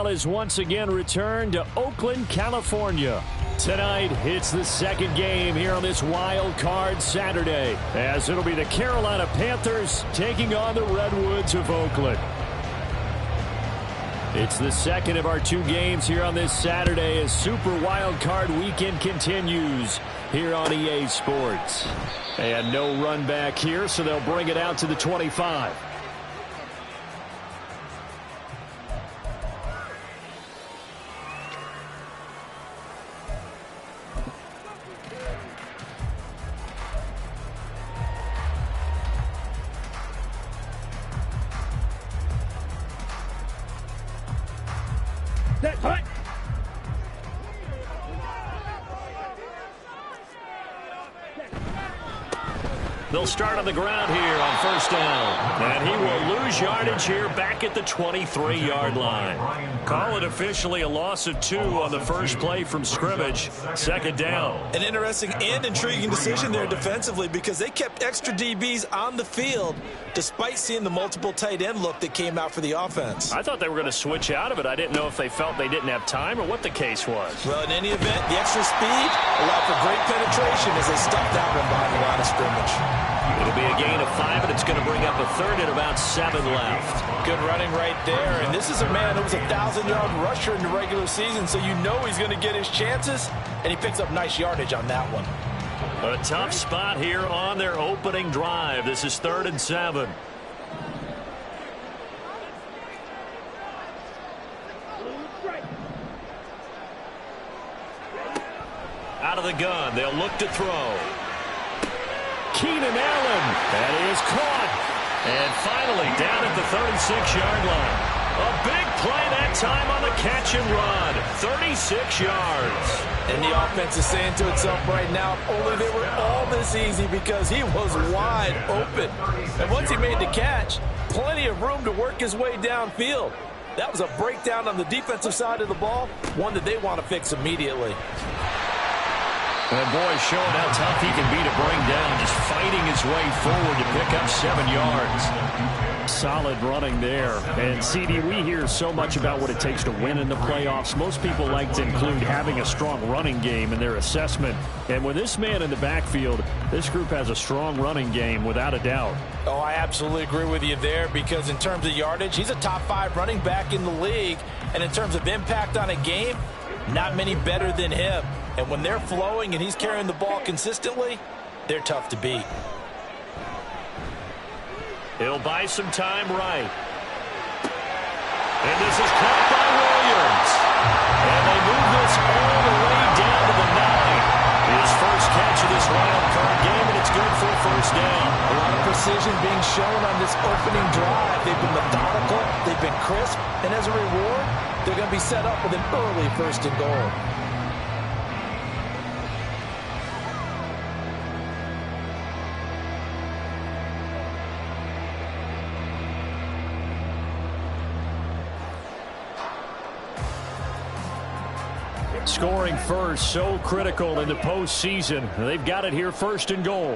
football is once again returned to Oakland, California. Tonight, it's the second game here on this Wild Card Saturday, as it'll be the Carolina Panthers taking on the Redwoods of Oakland. It's the second of our two games here on this Saturday as Super Wild Card Weekend continues here on EA Sports. And no run back here, so they'll bring it out to the 25. They'll start on the ground here on first down. And he will lose yardage here back at the 23-yard line. Call it officially a loss of 2 on the first play from scrimmage. Second down. An interesting and intriguing decision there defensively because they kept extra DBs on the field despite seeing the multiple tight end look that came out for the offense. I thought they were going to switch out of it. I didn't know if they felt they didn't have time or what the case was. Well, in any event, the extra speed allowed for great penetration as they stuffed that one behind the line of scrimmage. It'll be a gain of 5, and it's going to bring up a third at about 7 left. Good running right there. And this is a man who was a 1,000-yard rusher in the regular season, so you know he's going to get his chances, and he picks up nice yardage on that one. A tough spot here on their opening drive. This is 3rd and 7. Out of the gun, they'll look to throw. Keenan Allen, that is caught. And finally down at the 36-yard line. A big play that time on the catch and run. 36 yards. And the offense is saying to itself right now, if only they were all this easy because he was wide open. And once he made the catch, plenty of room to work his way downfield. That was a breakdown on the defensive side of the ball, one that they want to fix immediately. And boy, showing how tough he can be to bring down, just fighting his way forward to pick up 7 yards. Solid running there. And, CD, we hear so much about what it takes to win in the playoffs. Most people like to include having a strong running game in their assessment. And with this man in the backfield, this group has a strong running game without a doubt. Oh, I absolutely agree with you there because in terms of yardage, he's a top 5 running back in the league. And in terms of impact on a game, not many better than him. And when they're flowing and he's carrying the ball consistently, they're tough to beat. He'll buy some time right. And this is caught by Williams. And they move this all the way down to the 9. His first catch of this wild card game, and it's good for a first down. A lot of precision being shown on this opening drive. They've been methodical, they've been crisp, and as a reward, they're going to be set up with an early 1st and goal. Scoring first, so critical in the postseason. They've got it here, 1st and goal.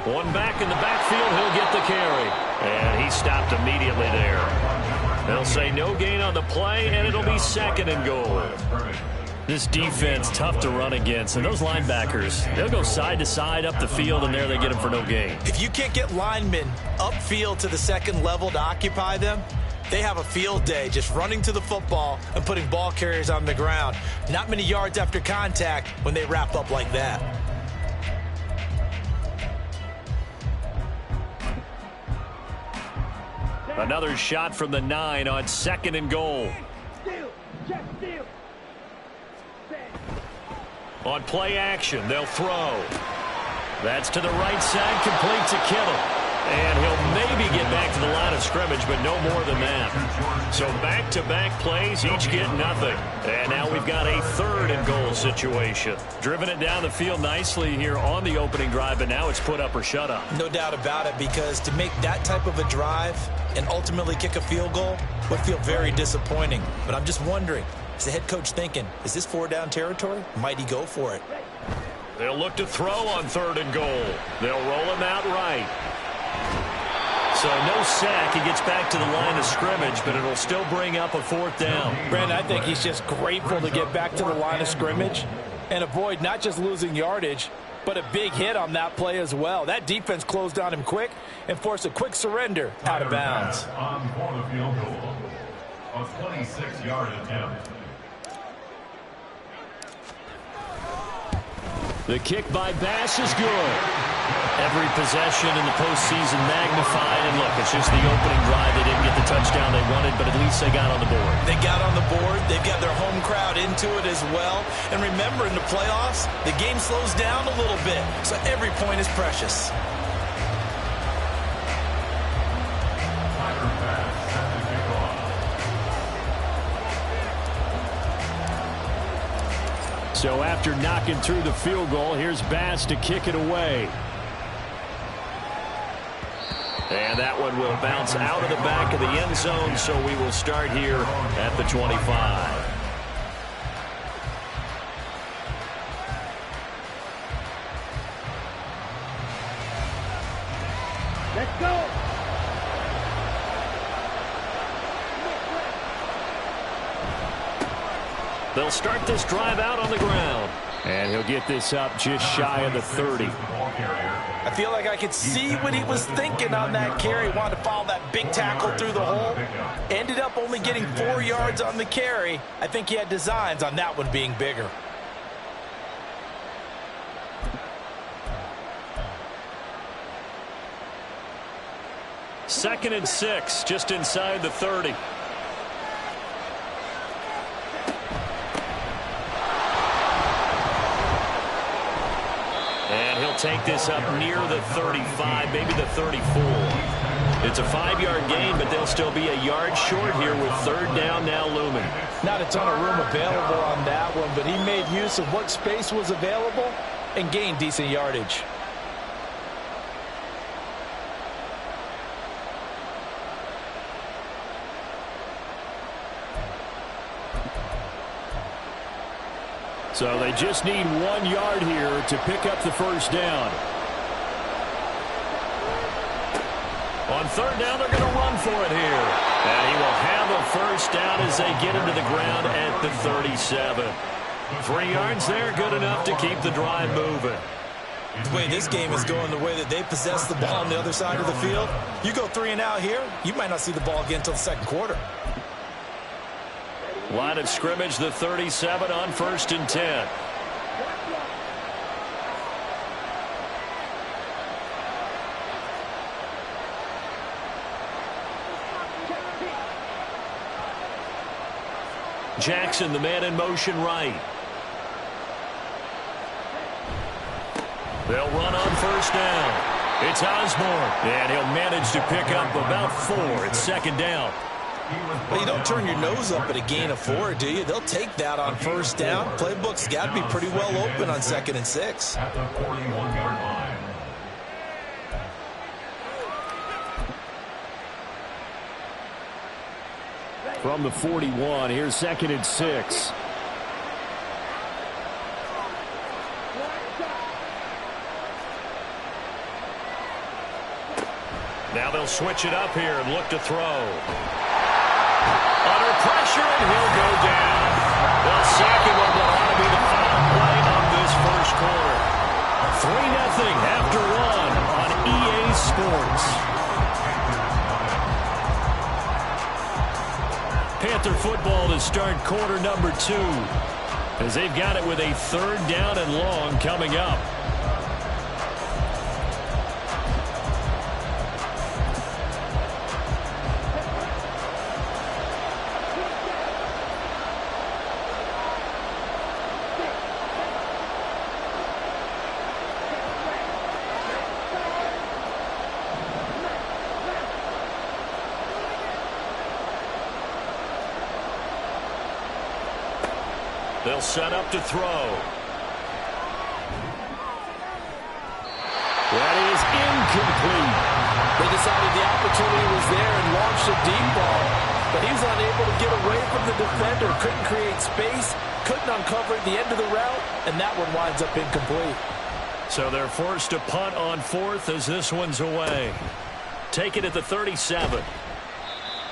One back in the backfield, he'll get the carry. And he stopped immediately there. They'll say no gain on the play, and it'll be 2nd and goal. This defense, tough to run against. And those linebackers, they'll go side to side up the field, and there they get them for no gain. If you can't get linemen upfield to the 2nd level to occupy them, they have a field day just running to the football and putting ball carriers on the ground. Not many yards after contact when they wrap up like that. Another shot from the 9 on 2nd and goal. On play action, they'll throw. That's to the right side, complete to Kittle. And he'll maybe get back to the line of scrimmage, but no more than that. So back-to-back plays, each get nothing. And now we've got a 3rd and goal situation. Driven it down the field nicely here on the opening drive, but now it's put up or shut up. No doubt about it, because to make that type of a drive and ultimately kick a field goal would feel very disappointing. But I'm just wondering, is the head coach thinking, is this 4-down territory? Might he go for it? They'll look to throw on 3rd and goal. They'll roll him out right. So no sack. He gets back to the line of scrimmage, but it'll still bring up a 4th down. Brandon, I think he's just grateful to get back to the line of scrimmage and avoid not just losing yardage, but a big hit on that play as well. That defense closed on him quick and forced a quick surrender out of bounds. On for the field goal. A 26-yard attempt. The kick by Bass is good. Every possession in the postseason magnified. And look, it's just the opening drive. They didn't get the touchdown they wanted, but at least they got on the board. They got on the board. They've got their home crowd into it as well. And remember, in the playoffs, the game slows down a little bit. So every point is precious. So after knocking through the field goal, here's Bass to kick it away. And that one will bounce out of the back of the end zone, so we will start here at the 25. Let's go. They'll start this drive out on the ground. And he'll get this up just shy of the 30. I feel like I could see what he was thinking on that carry. Wanted to follow that big tackle through the hole. Ended up only getting 4 yards on the carry. I think he had designs on that one being bigger. Second and 6, just inside the 30. And he'll take this up near the 35, maybe the 34. It's a 5-yard gain, but they'll still be a yard short here with 3rd down now looming. Not a ton of room available on that one, but he made use of what space was available and gained decent yardage. So they just need 1 yard here to pick up the 1st down. On 3rd down, they're going to run for it here. And he will have a 1st down as they get into the ground at the 37. 3 yards there, good enough to keep the drive moving. The way this game is going, the way that they possess the ball on the other side of the field, you go 3 and out here, you might not see the ball again until the 2nd quarter. Line of scrimmage, the 37 on 1st and 10. Jackson, the man in motion right. They'll run on 1st down. It's Osborne, and he'll manage to pick up about 4. It's 2nd down. Well, you don't turn your nose up at a gain of 4, do you? They'll take that on 1st down. Playbook's got to be pretty well open on 2nd and 6. At the 41-yard line. From the 41, here's 2nd and 6. Now they'll switch it up here and look to throw. Under pressure, and he'll go down. They'll sack him on what ought to be the final play of this 1st quarter. 3-0 after 1 on EA Sports. Panther football to start quarter number 2, as they've got it with a 3rd down and long coming up. They'll set up to throw. That is incomplete. They decided the opportunity was there and launched a deep ball, but he was unable to get away from the defender, couldn't create space, couldn't uncover the end of the route, and that one winds up incomplete. So they're forced to punt on 4th as this one's away. take it at the 37.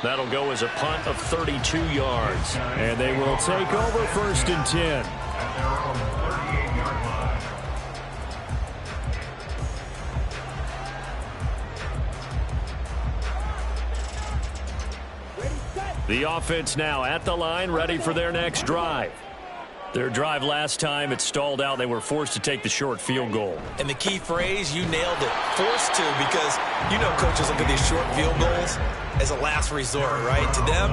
That'll go as a punt of 32 yards. And they will take over 1st and 10. The offense now at the line, ready for their next drive. Their drive last time, it stalled out. They were forced to take the short field goal. And the key phrase, you nailed it, forced to, because you know coaches look at these short field goals as a last resort, right? To them,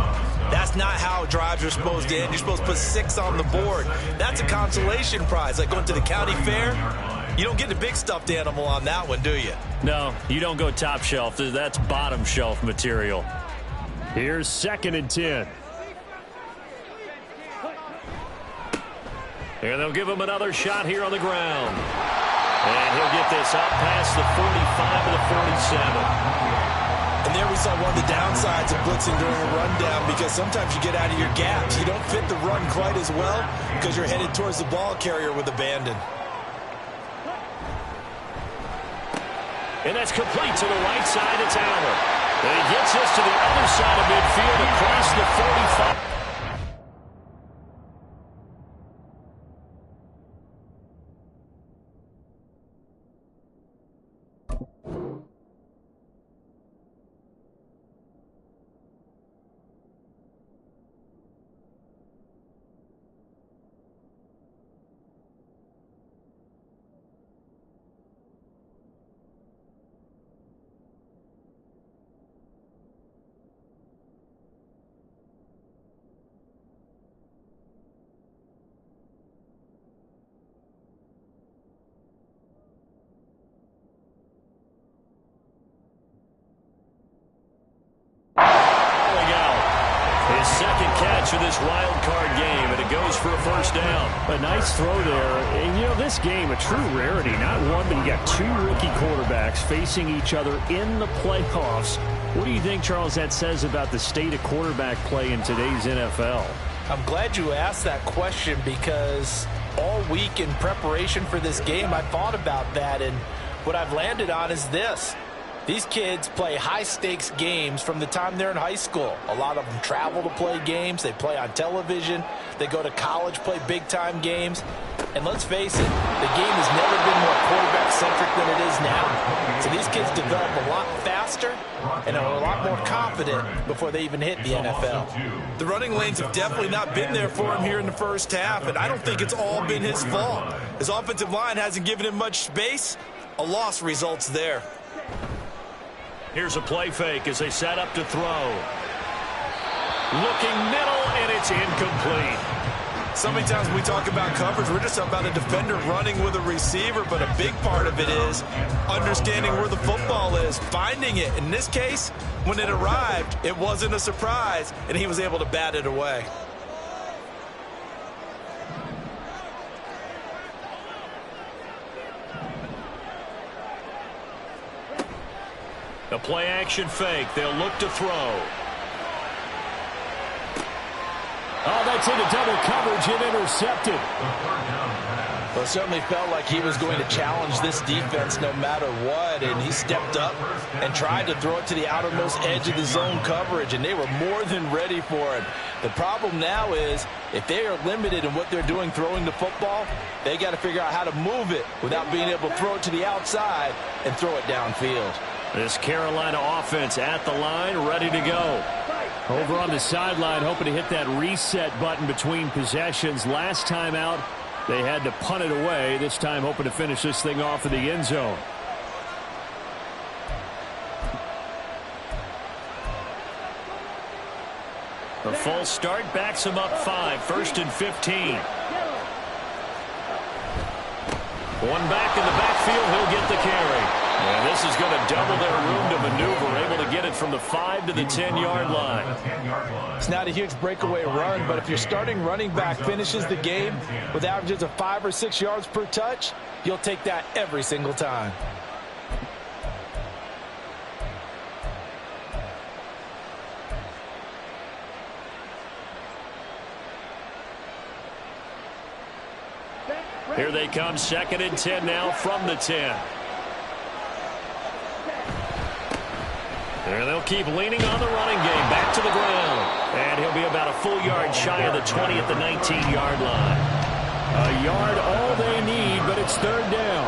that's not how drives are supposed to end. You're supposed to put 6 on the board. That's a consolation prize, like going to the county fair. You don't get the big stuffed animal on that one, do you? No, you don't go top shelf. That's bottom shelf material. Here's 2nd and 10. And they'll give him another shot here on the ground. And he'll get this up past the 45 to the 47. And there we saw one of the downsides of blitzing during a rundown, because sometimes you get out of your gaps. You don't fit the run quite as well because you're headed towards the ball carrier with abandon. And that's complete to the right side. It's Allen. And he gets this to the other side of midfield across the 45. Of this wild card game, and it goes for a 1st down. A nice throw there. And, you know, this game, a true rarity. Not one, but you got 2 rookie quarterbacks facing each other in the playoffs. What do you think, Charles, that says about the state of quarterback play in today's NFL? I'm glad you asked that question, because all week in preparation for this game, I thought about that, and what I've landed on is this. These kids play high-stakes games from the time they're in high school. A lot of them travel to play games. They play on television. They go to college, play big-time games. And let's face it, the game has never been more quarterback-centric than it is now. So these kids develop a lot faster and are a lot more confident before they even hit the NFL. The running lanes have definitely not been there for him here in the 1st half, and I don't think it's all been his fault. His offensive line hasn't given him much space. A loss results there. Here's a play fake as they set up to throw. Looking middle, and it's incomplete. So many times when we talk about coverage, we're just talking about a defender running with a receiver, but a big part of it is understanding where the football is, finding it. In this case, when it arrived, it wasn't a surprise, and he was able to bat it away. A play-action fake. They'll look to throw. Oh, that's into double coverage and intercepted. Well, it certainly felt like he was going to challenge this defense no matter what, and he stepped up and tried to throw it to the outermost edge of the zone coverage, and they were more than ready for it. The problem now is if they are limited in what they're doing throwing the football, they got to figure out how to move it without being able to throw it to the outside and throw it downfield. This Carolina offense at the line, ready to go. Over on the sideline, hoping to hit that reset button between possessions. Last time out, they had to punt it away. This time, hoping to finish this thing off in the end zone. A false start backs him up 5, 1st and 15. One back in the backfield, he'll get the carry. And this is going to double their room to maneuver, able to get it from the 5 to the 10-yard line. It's not a huge breakaway run, but if your starting running back finishes the game with averages of 5 or 6 yards per touch, you'll take that every single time. Here they come, 2nd and 10 now from the 10. And they'll keep leaning on the running game. Back to the ground. And he'll be about a full yard shy of the 20 at the 19-yard line. A yard all they need, but it's third down.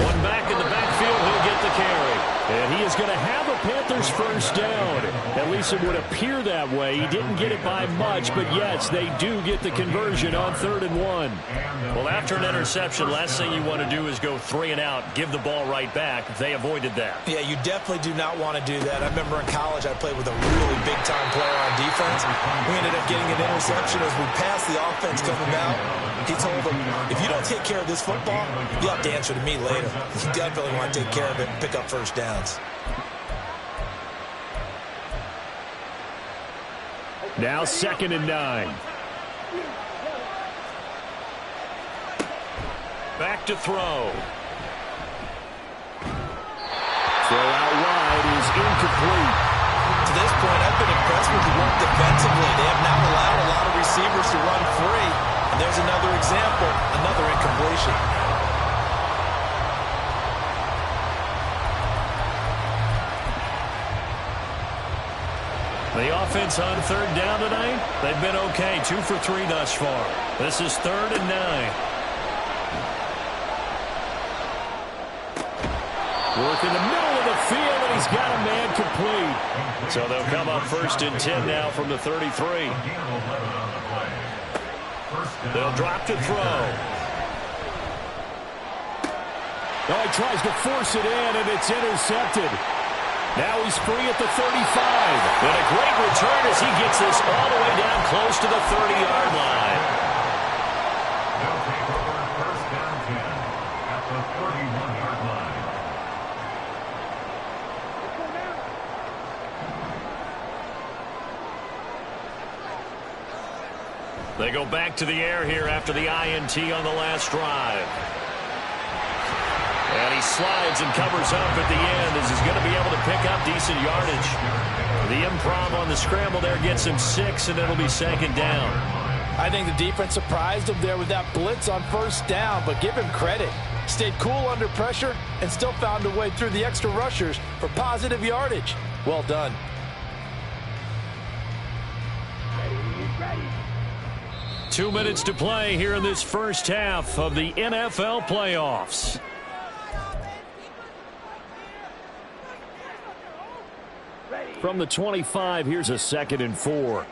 One back in the backfield, he'll get the carry. And he is going to have a Panthers first down. At least it would appear that way. He didn't get it by much, but yes, they do get the conversion on 3rd and 1. Well, after an interception, last thing you want to do is go 3 and out, give the ball right back. They avoided that. Yeah, you definitely do not want to do that. I remember in college I played with a really big-time player on defense. We ended up getting an interception as we passed the offense coming out. He told him, if you don't take care of this football, you'll have to answer to me later. You definitely want to take care of it and pick up first downs. Now 2nd and 9. Back to throw. Throw out wide is incomplete. To this point, I've been impressed with the work defensively. They have not allowed a lot of receivers to run free. And there's another example, another incompletion. The offense on 3rd down tonight, they've been okay. 2 for 3 thus far. This is 3rd and 9. Work in the middle of the field, and he's got a man complete. So they'll come up 1st and 10 now from the 33. They'll drop to throw. Oh, he tries to force it in, and it's intercepted. Now he's free at the 35. And a great return as he gets this all the way down close to the 30-yard line. They'll take over 1st down 10 at the 31-yard line. They go back to the air here after the INT on the last drive. And he slides and covers up at the end as he's going to be able to pick up decent yardage. The improv on the scramble there gets him 6, and it'll be 2nd down. I think the defense surprised him there with that blitz on 1st down, but give him credit. Stayed cool under pressure and still found a way through the extra rushers for positive yardage. Well done. 2 minutes to play here in this first half of the NFL playoffs. From the 25, here's a 2nd and 4.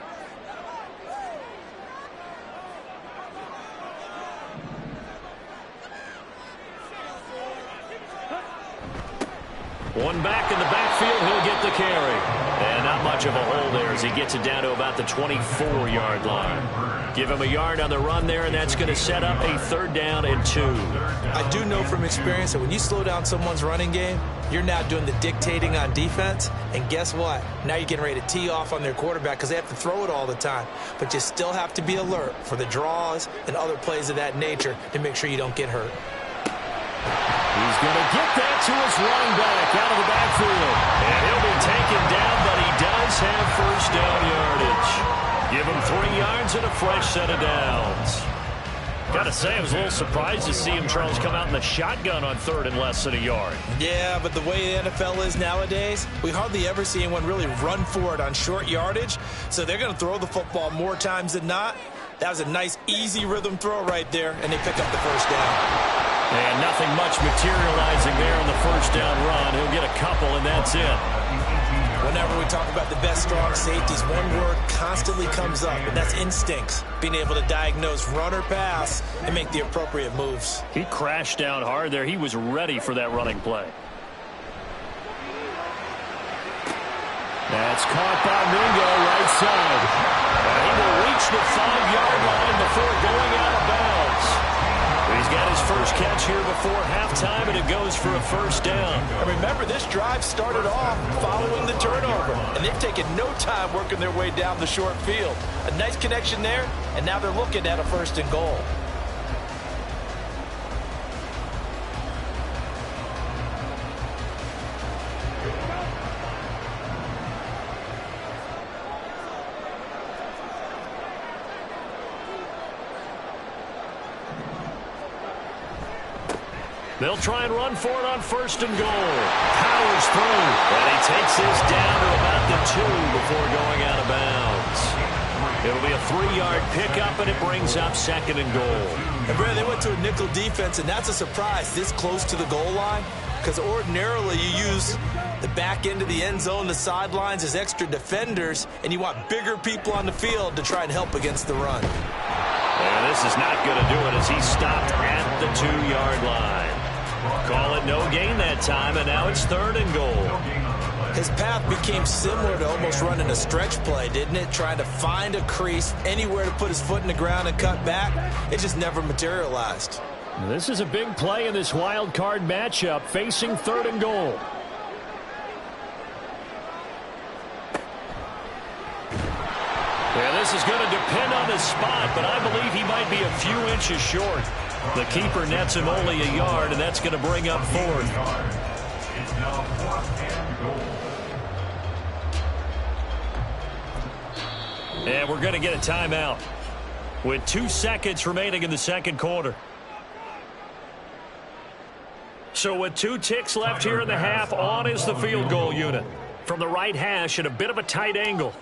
One back in the backfield, he'll get the carry. And not much of a hole there as he gets it down to about the 24-yard line. Give him a yard on the run there, and that's going to set up a 3rd down and 2. I do know from experience that when you slow down someone's running game, you're now doing the dictating on defense. And guess what? Now you're getting ready to tee off on their quarterback because they have to throw it all the time. But you still have to be alert for the draws and other plays of that nature to make sure you don't get hurt. He's going to get that to his running back out of the backfield. And he'll be taken down, but he does have 1st down yardage. Give him 3 yards and a fresh set of downs. Got to say, I was a little surprised to see him, Charles, come out in the shotgun on 3rd and less than a yard. Yeah, but the way the NFL is nowadays, we hardly ever see anyone really run for it on short yardage. So they're going to throw the football more times than not. That was a nice, easy rhythm throw right there, and they pick up the 1st down. And nothing much materializing there on the 1st down run. He'll get a couple, and that's it. Whenever we talk about the best strong safeties, one word constantly comes up, and that's instincts. Being able to diagnose run or pass and make the appropriate moves. He crashed down hard there. He was ready for that running play. That's caught by Mingo right side. He will reach the 5-yard line before going out of bounds. He's got his first catch here before halftime, and it goes for a 1st down. And remember, this drive started off following the turnover, and they've taken no time working their way down the short field. A nice connection there, and now they're looking at a 1st and goal. They'll try and run for it on 1st and goal. Powers through. And he takes this down to about the 2 before going out of bounds. It'll be a 3-yard pickup, and it brings up 2nd and goal. And Brad, they went to a nickel defense, and that's a surprise this close to the goal line, because ordinarily you use the back end of the end zone, the sidelines as extra defenders, and you want bigger people on the field to try and help against the run. And this is not going to do it as he stopped at the 2-yard line. Call it no gain that time, and now it's 3rd and goal. His path became similar to almost running a stretch play, didn't it? Trying to find a crease, anywhere to put his foot in the ground and cut back. It just never materialized. This is a big play in this wild card matchup, facing 3rd and goal. Yeah, this is going to depend on the spot, but I believe he might be a few inches short. The keeper nets him only a yard, and that's going to bring up 4th. It's now 4th and goal. And we're going to get a timeout with 2 seconds remaining in the 2nd quarter. So with 2 ticks left here in the half, on is the field goal unit. From the right hash at a bit of a tight angle.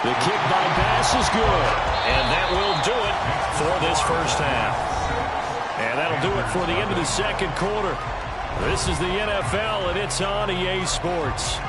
The kick by Bass is good. And that will do it for this first half. And that'll do it for the end of the 2nd quarter. This is the NFL, and it's on EA Sports.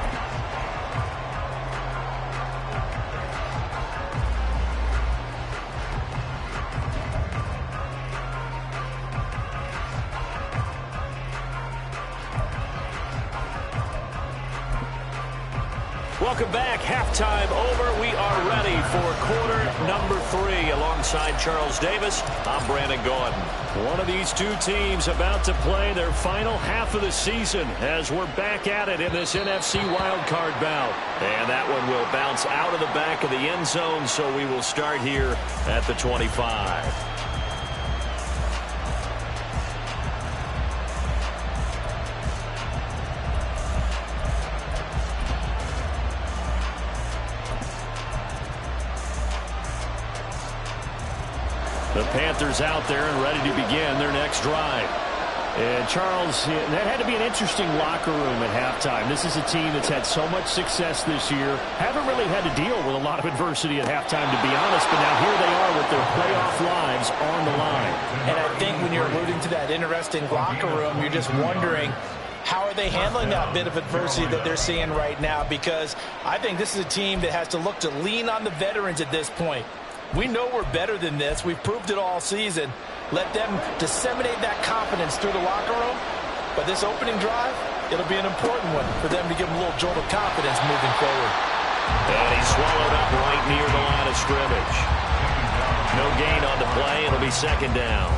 Welcome back. Halftime over. We are ready for quarter number 3. Alongside Charles Davis, I'm Brandon Gordon. One of these 2 teams about to play their final half of the season as we're back at it in this NFC wildcard bout. And that one will bounce out of the back of the end zone, so we will start here at the 25. The Panthers out there and ready to begin their next drive. And Charles, that had to be an interesting locker room at halftime. This is a team that's had so much success this year. Haven't really had to deal with a lot of adversity at halftime, to be honest. But now here they are with their playoff lives on the line. And I think when you're alluding to that interesting locker room, you're just wondering, how are they handling that bit of adversity that they're seeing right now? Because I think this is a team that has to look to lean on the veterans at this point. We know we're better than this. We've proved it all season. Let them disseminate that confidence through the locker room. But this opening drive, it'll be an important one for them to give them a little jolt of confidence moving forward. And he's swallowed up right near the line of scrimmage. No gain on the play. It'll be 2nd down.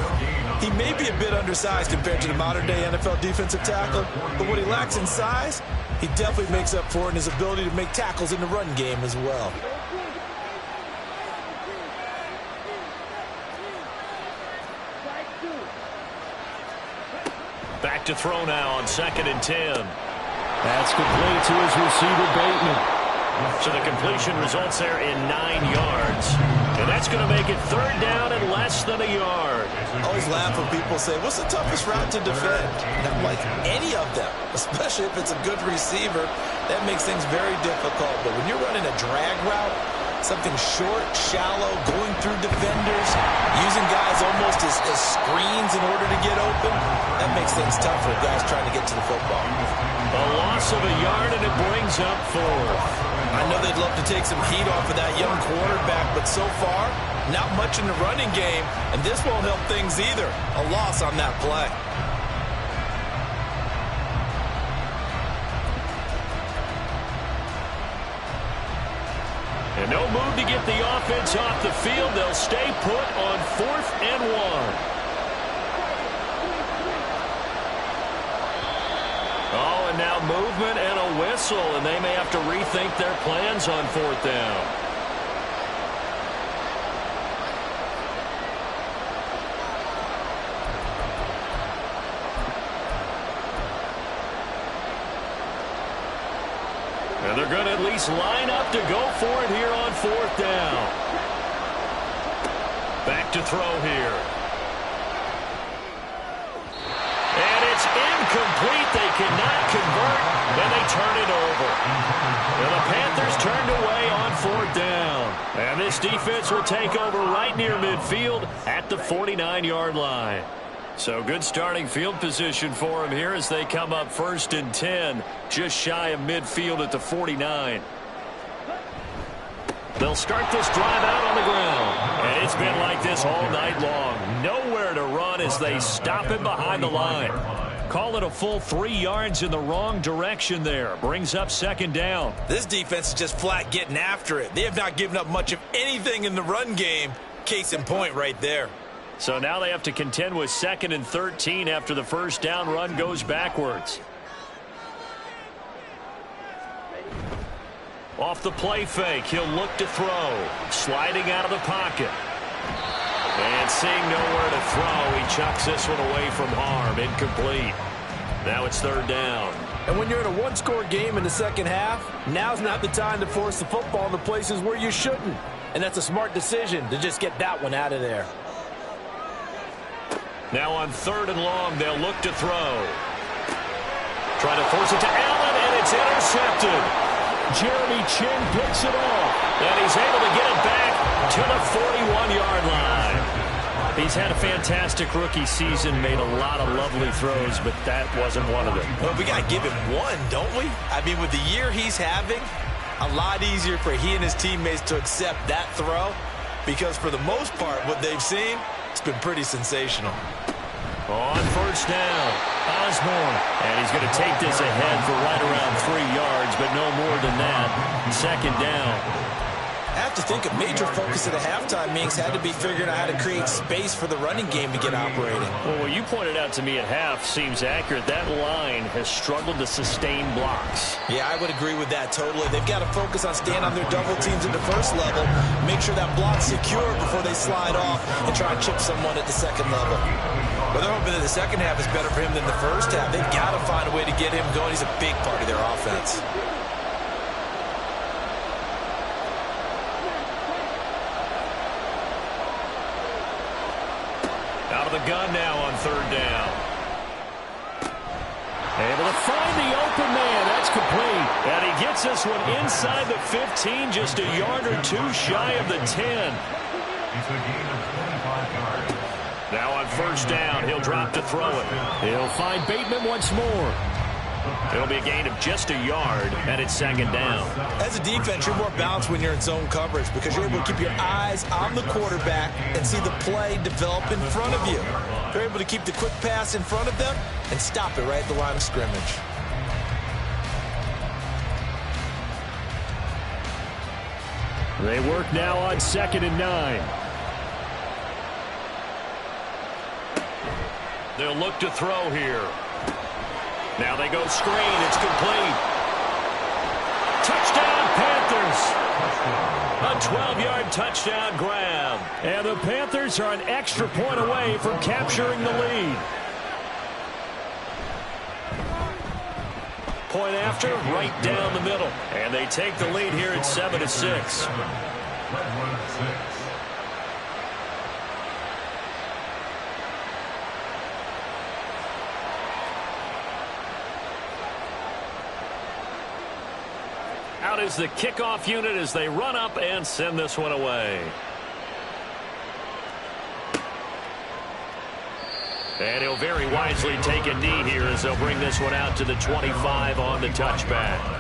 He may be a bit undersized compared to the modern-day NFL defensive tackle, but what he lacks in size, he definitely makes up for in his ability to make tackles in the run game as well. Back to throw now on 2nd and 10. That's complete to his receiver, Bateman. So the completion results there in 9 yards. And that's going to make it 3rd down and less than a yard. I always laugh when people say, what's the toughest route to defend? And I'm like, any of them, especially if it's a good receiver. That makes things very difficult. But when you're running a drag route, something short, shallow, going through defenders, using guys almost as screens in order to get open, that makes things tough for guys trying to get to the football. A loss of a yard, and it brings up 4th. I know they'd love to take some heat off of that young quarterback, but so far, not much in the running game, and this won't help things either. A loss on that play. And no move to get the offense off the field. They'll stay put on 4th and 1. Oh, and now movement and a whistle, and they may have to rethink their plans on 4th down. And they're going to at least line up to go for it here on 4th down. Back to throw here. And it's incomplete. They cannot convert, and they turn it over. And the Panthers turned away on 4th down. And this defense will take over right near midfield at the 49-yard line. So good starting field position for them here as they come up 1st and 10, just shy of midfield at the 49. They'll start this drive out on the ground. And it's been like this all night long. Nowhere to run as they stop him behind the line. Call it a full 3 yards in the wrong direction there. Brings up 2nd down. This defense is just flat getting after it. They have not given up much of anything in the run game. Case in point right there. So now they have to contend with 2nd and 13 after the 1st down run goes backwards. Off the play fake, he'll look to throw. Sliding out of the pocket. And seeing nowhere to throw, he chucks this one away from harm. Incomplete. Now it's 3rd down. And when you're in a one-score game in the second half, now's not the time to force the football in the places where you shouldn't. And that's a smart decision to just get that one out of there. Now on 3rd and long, they'll look to throw. Trying to force it to Allen, and it's intercepted. Jeremy Chin picks it off. And he's able to get it back to the 41-yard line. He's had a fantastic rookie season, made a lot of lovely throws, but that wasn't one of them. Well, we got to give him one, don't we? I mean, with the year he's having, a lot easier for he and his teammates to accept that throw because for the most part, what they've seen, it's been pretty sensational. On 1st down, Osborne. And he's going to take this ahead for right around 3 yards, but no more than that. 2nd down. I have to think a major focus of the halftime meetings had to be figuring out how to create space for the running game to get operating. Well, what you pointed out to me at half seems accurate. That line has struggled to sustain blocks. Yeah, I would agree with that totally. They've got to focus on staying on their double teams at the 1st level, make sure that block's secure before they slide off and try and chip someone at the 2nd level. But they're hoping that the second half is better for him than the first half. They've got to find a way to get him going. He's a big part of their offense. Out of the gun now on 3rd down. Able to find the open man. That's complete. And he gets this one inside the 15, just a yard or 2 shy of the 10. It's a gain of 25 yards. Now on 1st down, he'll drop to throw it. He'll find Bateman once more. It'll be a gain of just a yard, and it's 2nd down. As a defense, you're more balanced when you're in zone coverage because you're able to keep your eyes on the quarterback and see the play develop in front of you. You're able to keep the quick pass in front of them and stop it right at the line of scrimmage. They work now on 2nd and 9. They'll look to throw here. Now they go screen. It's complete. Touchdown, Panthers. A 12-yard touchdown grab. And the Panthers are an extra point away from capturing the lead. Point after, right down the middle. And they take the lead here at 7-6. Out is the kickoff unit as they run up and send this one away. And he'll very wisely take a knee here as they'll bring this one out to the 25 on the touchback.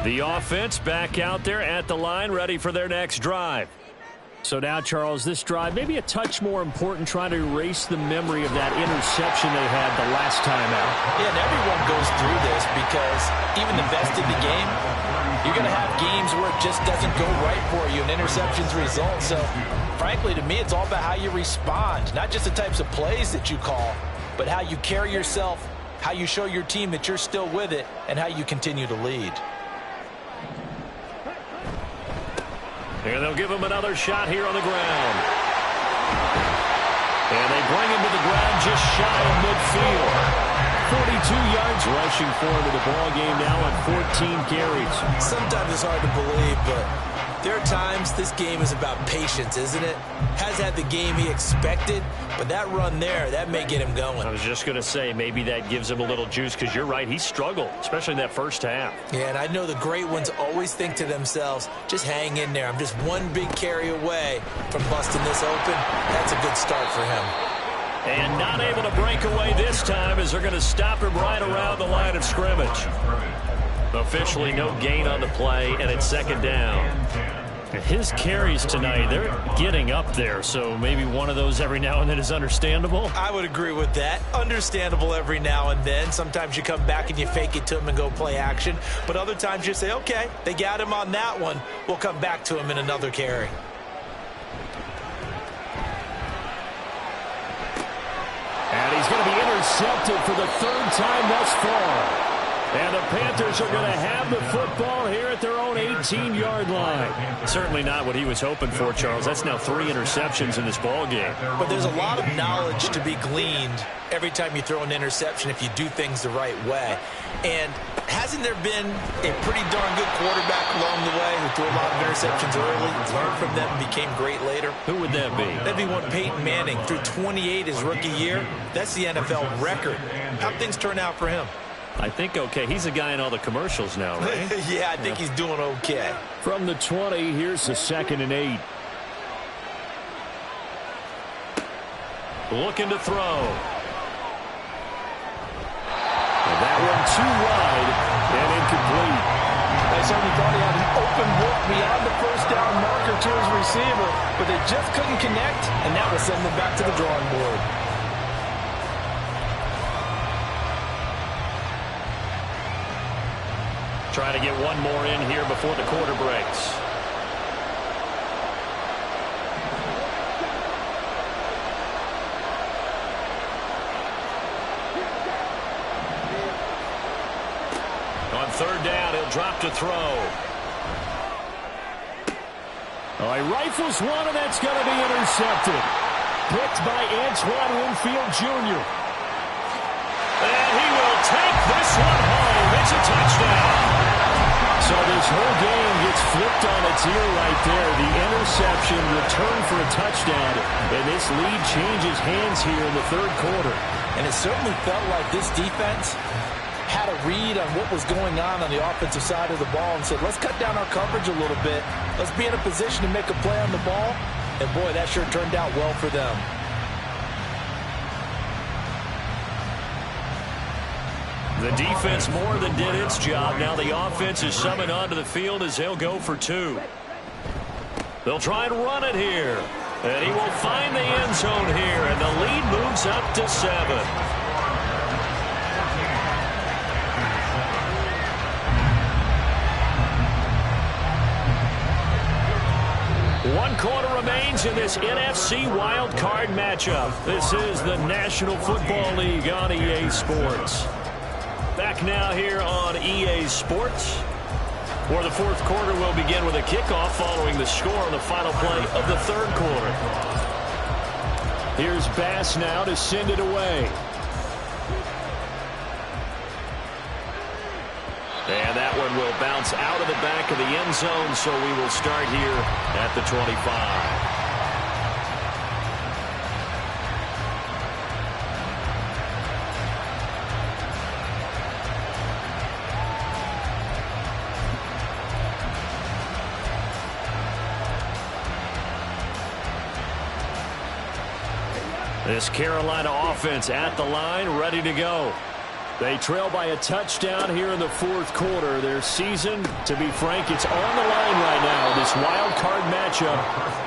The offense back out there at the line, ready for their next drive. So now, Charles, this drive may be a touch more important, trying to erase the memory of that interception they had the last time out. Yeah, and everyone goes through this because even the best in the game, you're going to have games where it just doesn't go right for you and interceptions result. So, frankly, to me, it's all about how you respond, not just the types of plays that you call, but how you carry yourself, how you show your team that you're still with it, and how you continue to lead. And they'll give him another shot here on the ground. And they bring him to the ground just shy of midfield. 42 yards rushing for him in the ball game now on 14 carries. Sometimes it's hard to believe, but there are times this game is about patience, isn't it? Has had the game he expected, but that run there, that may get him going. I was just going to say, maybe that gives him a little juice, because you're right, he struggled, especially in that first half. Yeah, and I know the great ones always think to themselves, just hang in there. I'm just one big carry away from busting this open. That's a good start for him. And not able to break away this time, as they're going to stop him right around the line of scrimmage. Officially no gain on the play, and it's second down. His carries tonight, they're getting up there, so maybe one of those every now and then is understandable. I would agree with that. Understandable every now and then. Sometimes you come back and you fake it to him and go play action. But other times you say, okay, they got him on that one. We'll come back to him in another carry. And he's going to be intercepted for the third time thus far. And the Panthers are going to have the football here at their own 18-yard line. Certainly not what he was hoping for, Charles. That's now 3 interceptions in this ball game. But there's a lot of knowledge to be gleaned every time you throw an interception if you do things the right way. And hasn't there been a pretty darn good quarterback along the way who threw a lot of interceptions early, learned from them, and became great later? Who would that be? That'd be one Peyton Manning. Threw 28 his rookie year. That's the NFL record. How'd things turn out for him? I think okay. He's a guy in all the commercials now, right? Yeah, I think he's doing okay. From the 20, here's the 2nd and 8. Looking to throw. And that one too wide and incomplete. I certainly thought he had an open look beyond the first down marker to his receiver, but they just couldn't connect, and that will send them back to the drawing board. Trying to get one more in here before the quarter breaks. On 3rd down, he'll drop to throw. Oh, he rifles one, and that's going to be intercepted. Picked by Antoine Winfield Jr. And he will take this one home. It's a touchdown. So this whole game gets flipped on its ear right there. The interception returned for a touchdown, and this lead changes hands here in the 3rd quarter. And it certainly felt like this defense had a read on what was going on the offensive side of the ball and said, let's cut down our coverage a little bit. Let's be in a position to make a play on the ball. And, boy, that sure turned out well for them. The defense more than did its job. Now the offense is summoned onto the field as they'll go for 2. They'll try and run it here. And he will find the end zone here. And the lead moves up to 7. One quarter remains in this NFC Wild Card matchup. This is the National Football League on EA Sports. Back now here on EA Sports, where the 4th quarter will begin with a kickoff following the score on the final play of the 3rd quarter. Here's Bass now to send it away. And that one will bounce out of the back of the end zone, so we will start here at the 25. This Carolina offense at the line, ready to go. They trail by a touchdown here in the 4th quarter. Their season, to be frank, it's on the line right now, this wild card matchup.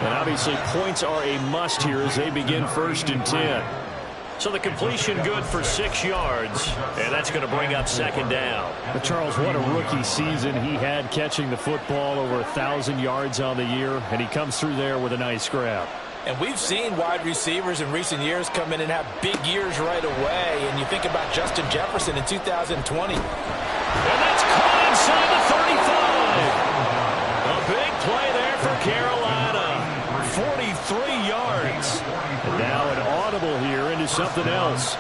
And obviously points are a must here as they begin 1st and 10. So the completion good for 6 yards, and that's going to bring up 2nd down. But Charles, what a rookie season he had, catching the football over 1,000 yards on the year, and he comes through there with a nice grab. And we've seen wide receivers in recent years come in and have big years right away. And you think about Justin Jefferson in 2020. And that's caught inside the 35. A big play there for Carolina. 43 yards. And now an audible here into something else.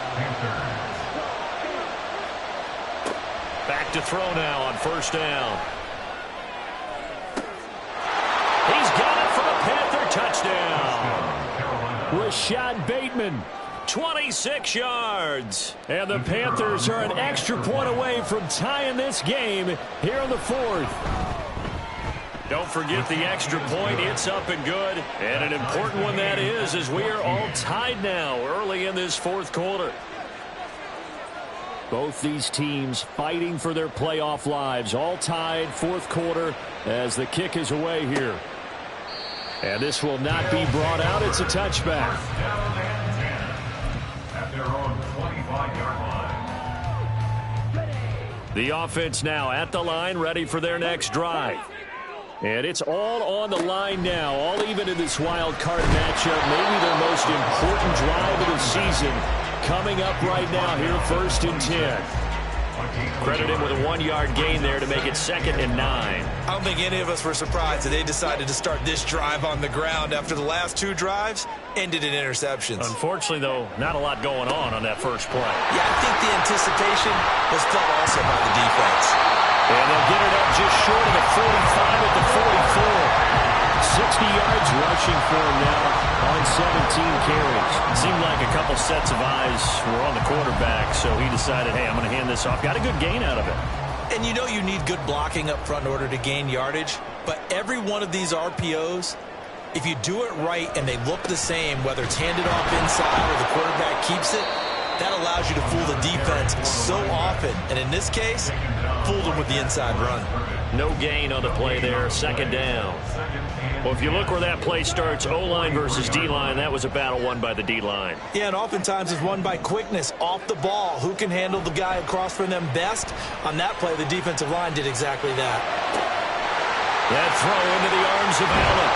Back to throw now on first down. He's got it for a Panther touchdown. Rashad Bateman, 26 yards. And the Panthers are an extra point away from tying this game here in the fourth. Don't forget the extra point. It's up and good. And an important one that is, as we are all tied now early in this fourth quarter. Both these teams fighting for their playoff lives. All tied, fourth quarter, as the kick is away here. And this will not be brought out. It's a touchback. At their own 25-yard line. The offense now at the line, ready for their next drive. And it's all on the line now, all even in this wild card matchup. Maybe their most important drive of the season coming up right now here, 1st and 10. Credit him with a 1-yard gain there to make it 2nd and 9. I don't think any of us were surprised that they decided to start this drive on the ground after the last 2 drives ended in interceptions. Unfortunately, though, not a lot going on that first play. Yeah, I think the anticipation was felt also by the defense. And they'll get it up just short of the 45 at the 44. 60 yards rushing for him now on 17 carries. It seemed like a couple sets of eyes were on the quarterback, so he decided, hey, I'm going to hand this off. Got a good gain out of it. And you know you need good blocking up front in order to gain yardage, but every one of these RPOs, if you do it right and they look the same, whether it's handed off inside or the quarterback keeps it, that allows you to fool the defense so often. And in this case, fooled them with the inside run. No gain on the play there, 2nd down. Well, if you look where that play starts, O-line versus D-line, that was a battle won by the D-line. Yeah, and oftentimes it's won by quickness off the ball. Who can handle the guy across from them best? On that play, the defensive line did exactly that. That throw into the arms of Allen.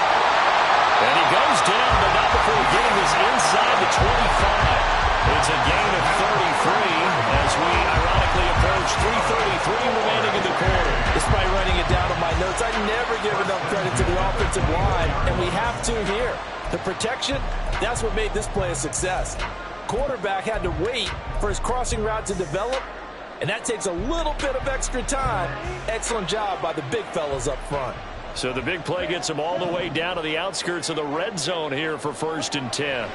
And he goes down, but not before getting this inside the 25. It's a gain of 33 as we ironically approach 3:33 remaining in the quarter. Despite writing it down on my notes, I never give enough credit to the offensive line, and we have to here. The protection, that's what made this play a success. Quarterback had to wait for his crossing route to develop, and that takes a little bit of extra time. Excellent job by the big fellas up front. So the big play gets him all the way down to the outskirts of the red zone here for 1st and 10.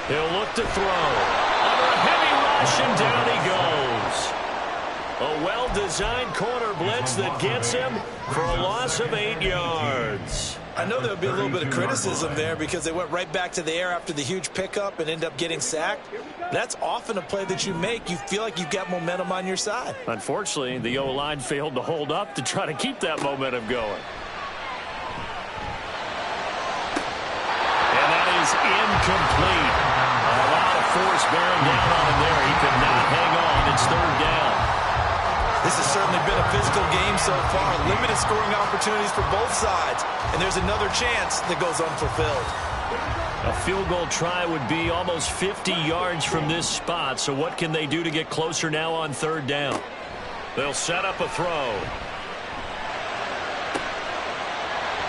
He'll look to throw. Under a heavy rush, and down he goes. A well-designed corner blitz that gets him for a loss of 8 yards. I know there'll be a little bit of criticism there because they went right back to the air after the huge pickup and end up getting sacked. That's often a play that you make. You feel like you've got momentum on your side. Unfortunately, the O-line failed to hold up to try to keep that momentum going. And that is incomplete. A lot of force bearing down on him there. He could not hang on. It's 3rd down. This has certainly been a physical game so far. Limited scoring opportunities for both sides. And there's another chance that goes unfulfilled. A field goal try would be almost 50 yards from this spot. So what can they do to get closer now on 3rd down? They'll set up a throw.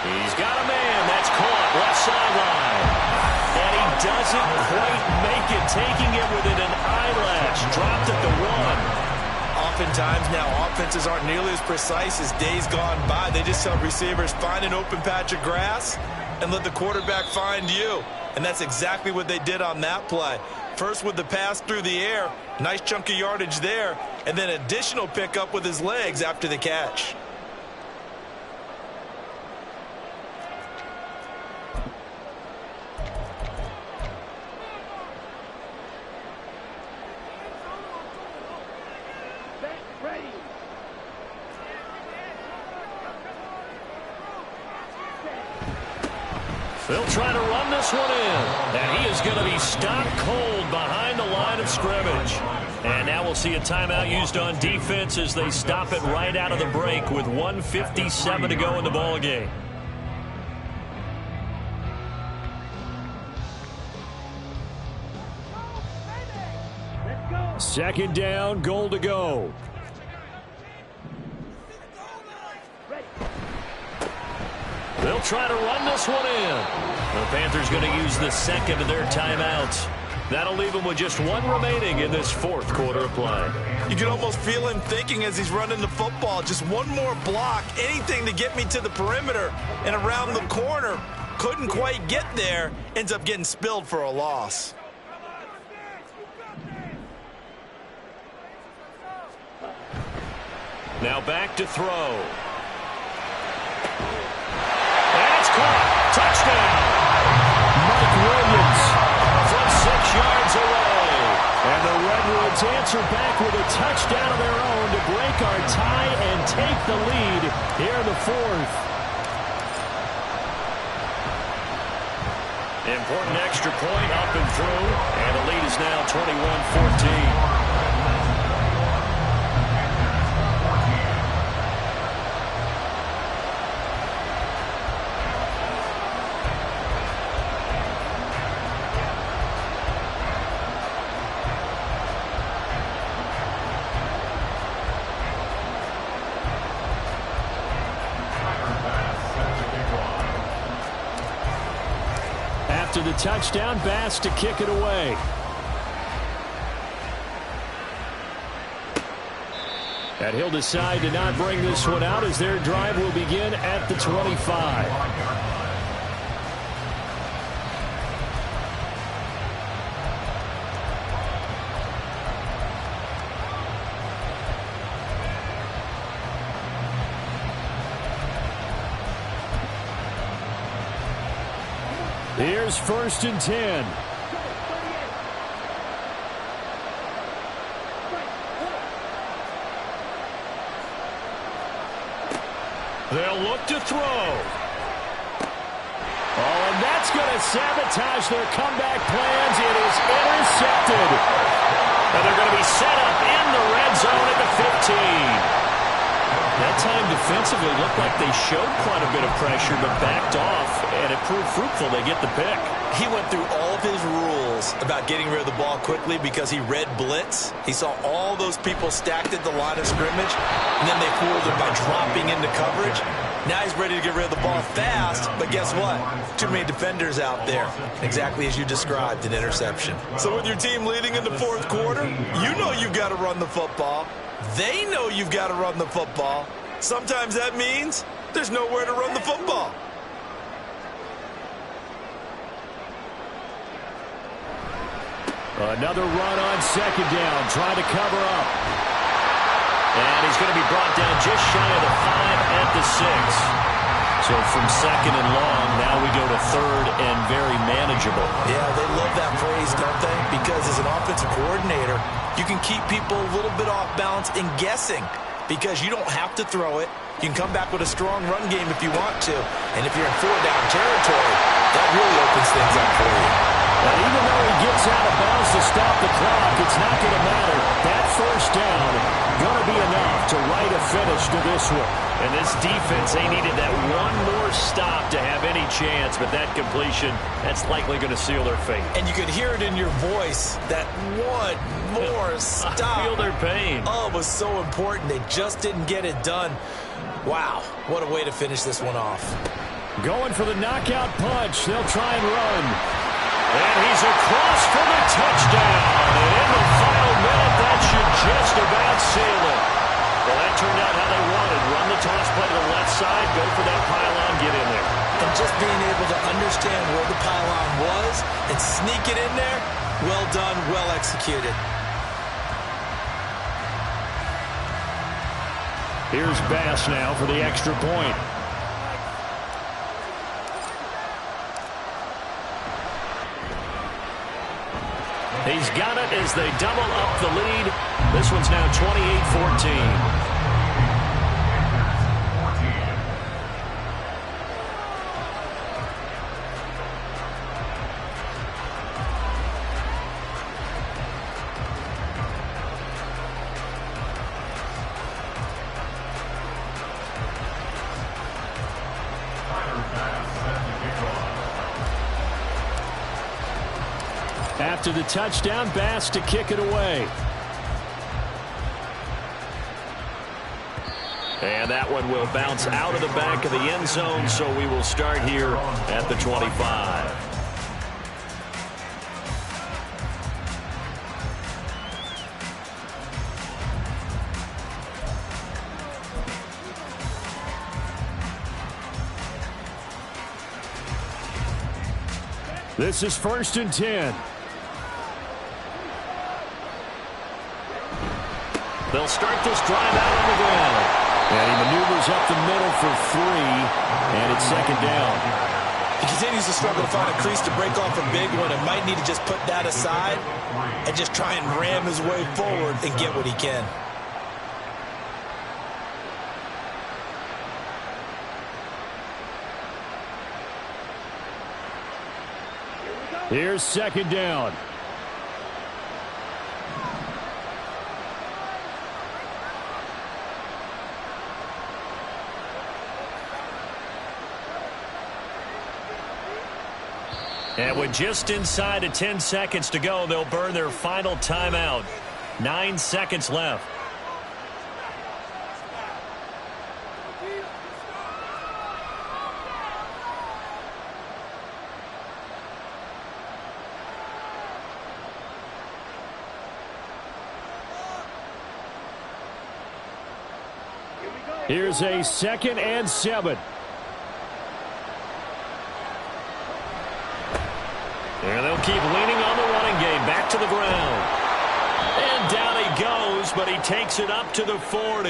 He's got a man. That's caught. Left sideline. And he doesn't quite make it. Taking it within an eyelash. Dropped at the 1. Oftentimes now offenses aren't nearly as precise as days gone by. They just tell receivers, find an open patch of grass and let the quarterback find you. And that's exactly what they did on that play. First with the pass through the air, nice chunk of yardage there, and then additional pickup with his legs after the catch. They'll try to run this one in. And he is going to be stopped cold behind the line of scrimmage. And now we'll see a timeout used on defense as they stop it right out of the break with 1:57 to go in the ballgame. Second down, goal to go. The They'll try to run this one in. The Panthers going to use the second of their timeouts. That'll leave him with just one remaining in this fourth quarter of play. You can almost feel him thinking as he's running the football. Just one more block, anything to get me to the perimeter and around the corner. Couldn't quite get there. Ends up getting spilled for a loss. Now back to throw. That's caught. Touchdown. Mike Williams from 6 yards away. And the Redwoods answer back with a touchdown of their own to break our tie and take the lead here in the fourth. Important extra point up and through. And the lead is now 21-14. After the touchdown, Bass to kick it away. And he'll decide to not bring this one out as their drive will begin at the 25. Here's 1st and 10. They'll look to throw. Oh, and that's going to sabotage their comeback plans. It is intercepted. And they're going to be set up in the red zone at the 15. That time defensively looked like they showed quite a bit of pressure but backed off, and it proved fruitful. They get the pick. He went through all of his rules about getting rid of the ball quickly because he read blitz. He saw all those people stacked at the line of scrimmage, and then they fooled him by dropping into coverage. Now he's ready to get rid of the ball fast, but guess what? Too many defenders out there. Exactly as you described, an interception. So with your team leading in the fourth quarter, you know you've got to run the football. They know you've got to run the football. Sometimes that means there's nowhere to run the football. Another run on 2nd down, trying to cover up. And he's going to be brought down just shy of the 5 at the 6. So from 2nd and long, now we go to 3rd and very manageable. Yeah, they love that phrase, don't they? Because as an offensive coordinator, you can keep people a little bit off balance and guessing because you don't have to throw it. You can come back with a strong run game if you want to. And if you're in 4-down territory, that really opens things up for you. And even though he gets out of bounds to stop the clock, it's not going to matter. That 1st down going to be enough to write a finish to this one. And this defense, they needed that one more stop to have any chance, but that completion, that's likely going to seal their fate. And you could hear it in your voice, that one more stop. I feel their pain. Oh, it was so important. They just didn't get it done. Wow, what a way to finish this one off. Going for the knockout punch. They'll try and run. And he's across for the touchdown. And in the final minute, that should just about seal it. Well, that turned out how they wanted. Run the toss play to the left side, go for that pylon, get in there. And just being able to understand where the pylon was and sneak it in there, well done, well executed. Here's Bass now for the extra point. He's got it as they double up the lead. This one's now 28-14. After the touchdown, Bass to kick it away. And that one will bounce out of the back of the end zone, so we will start here at the 25. This is 1st and 10. They'll start this drive out on the ground. And he maneuvers up the middle for 3, and it's 2nd down. He continues to struggle to find a crease to break off a big one and might need to just put that aside and just try and ram his way forward and get what he can. Here's 2nd down. And with just inside of 10 seconds to go, they'll burn their final timeout. 9 seconds left. Here's a 2nd and 7. And they'll keep leaning on the running game. Back to the ground. And down he goes, but he takes it up to the 40.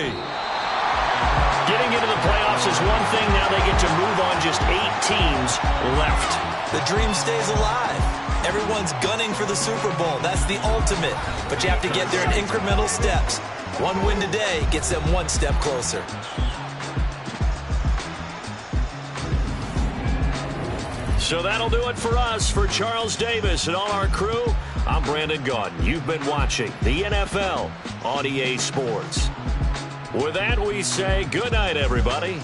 Getting into the playoffs is one thing. Now they get to move on. Just 8 teams left. The dream stays alive. Everyone's gunning for the Super Bowl. That's the ultimate. But you have to get there in incremental steps. One win today gets them one step closer. So that'll do it for us. For Charles Davis and all our crew, I'm Brandon Gaudin. You've been watching the NFL on EA Sports. With that, we say good night, everybody.